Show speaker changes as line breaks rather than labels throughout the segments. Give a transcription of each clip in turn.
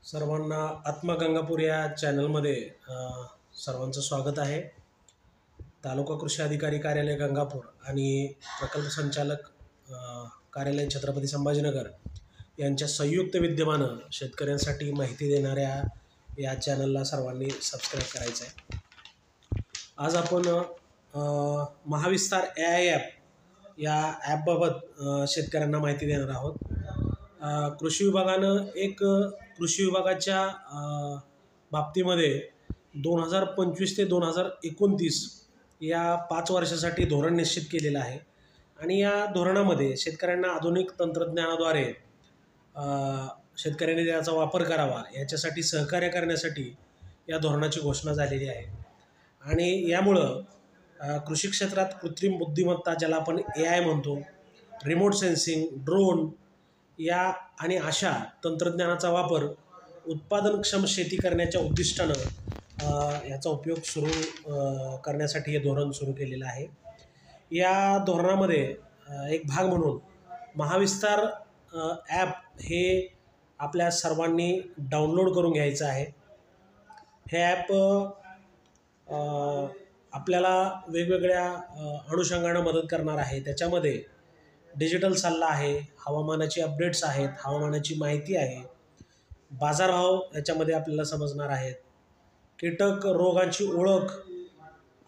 सर्वांना आत्मा गंगापूर या चॅनलमध्ये सर्वांचं स्वागत आहे। तालुका कृषी अधिकारी कार्यालय गंगापूर आणि प्रकल्प संचालक कार्यालय छत्रपती संभाजीनगर यांच्या संयुक्त विद्यमानं शेतकऱ्यांसाठी माहिती देणाऱ्या या चॅनलला सर्वांनी सबस्क्राईब करायचं आहे। आज आपण महाविस्तार AI ॲप या ॲपबाबत शेतकऱ्यांना माहिती देणार आहोत। कृषी विभागानं कृषी विभागाच्या बाबतीमध्ये 2025 ते 2029 या 5 वर्षासाठी धोरण निश्चित केलेलं आहे आणि या धोरणामध्ये शेतकऱ्यांना आधुनिक तंत्रज्ञानाद्वारे शेतकऱ्यांनी त्याचा वापर करावा याच्यासाठी सहकार्य करण्यासाठी या धोरणाची घोषणा झालेली आहे। आणि यामुळं कृषी क्षेत्रात कृत्रिम बुद्धिमत्ता ज्याला आपण AI म्हणतो, रिमोट सेन्सिंग, ड्रोन या आणि अशा तंत्रज्ञानाचा वापर उत्पादनक्षम शेती करण्याच्या उद्दिष्टानं याचा उपयोग करण्यासाठी हे धोरण सुरू केलेलं आहे। या धोरणामध्ये एक भाग म्हणून महाविस्तार ॲप हे आपल्या सर्वांनी डाउनलोड करून घ्यायचं आहे। हे ॲप आपल्याला वेगवेगळ्या अनुषंगानं मदत करणार आहे। त्याच्यामध्ये डिजिटल सल्ला आहे, हवामानाची अपडेट्स आहेत, हवामानाची माहिती आहे, बाजारभाव याच्यामध्ये आपल्याला समजणार आहेत, कीटक रोगांची ओळख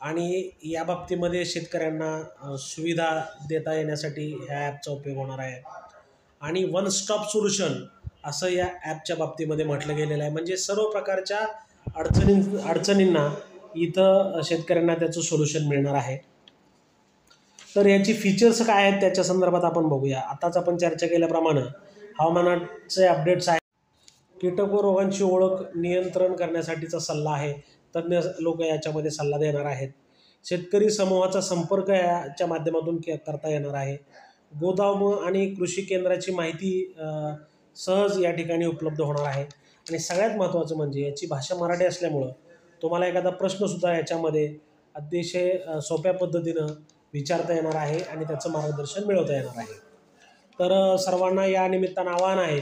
आणि या बाबतीमध्ये शेतकऱ्यांना सुविधा देता येण्यासाठी ह्या ॲपचा उपयोग होणार आहे। आणि वन स्टॉप सोल्युशन असं या ॲपच्या बाबतीमध्ये म्हटलं गेलेलं आहे। म्हणजे सर्व प्रकारच्या अडचणींना इथं शेतकऱ्यांना त्याचं सोल्युशन मिळणार आहे। तर याची फीचर्स काय आहेत त्याच्या संदर्भात आपण बघूया। आताच आपण चर्चा केल्याप्रमाणे हवामानाचे अपडेट्स आहेत, कीटक व रोगांची ओळख नियंत्रण करण्यासाठीचा सल्ला आहे, तज्ज्ञ लोक याच्यामध्ये सल्ला देणार आहेत। शेतकरी समूहाचा संपर्क याच्या माध्यमातून करता येणार आहे। गोदाम आणि कृषी केंद्राची माहिती सहज या ठिकाणी उपलब्ध होणार आहे। आणि सगळ्यात महत्त्वाचं म्हणजे याची भाषा मराठी असल्यामुळं तुम्हाला एखादा प्रश्नसुद्धा याच्यामध्ये अतिशय सोप्या पद्धतीनं विचारता येणार आहे आणि त्याचं मार्गदर्शन मिळवता येणार आहे। तर सर्वांना या निमित्तानं आवाहन आहे,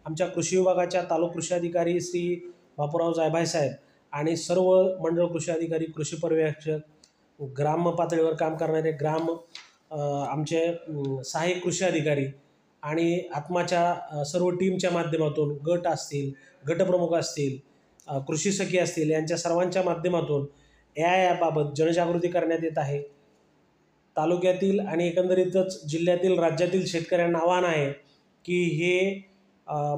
आमच्या कृषी विभागाच्या तालुका कृषी अधिकारी श्री बापूराव जायभाई साहेब आणि सर्व मंडळ कृषी अधिकारी, कृषी पर्यवेक्षक, ग्राम पातळीवर काम करणारे आमचे सहाय्यक कृषी अधिकारी आणि आत्माच्या सर्व टीमच्या माध्यमातून गट असतील, गटप्रमुख असतील, कृषी सखी असतील, यांच्या सर्वांच्या माध्यमातून AI ॲपबाबत जनजागृती करण्यात येत आहे। तालुक्यातील आणि एकंदरीतच जिल्ह्यातील, राज्यातील शेतकऱ्यांना आव्हान आहे की हे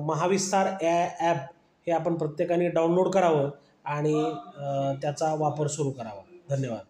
महाविस्तार ॲप हे आपण प्रत्येकाने डाउनलोड करावं आणि त्याचा वापर सुरू करावा। धन्यवाद।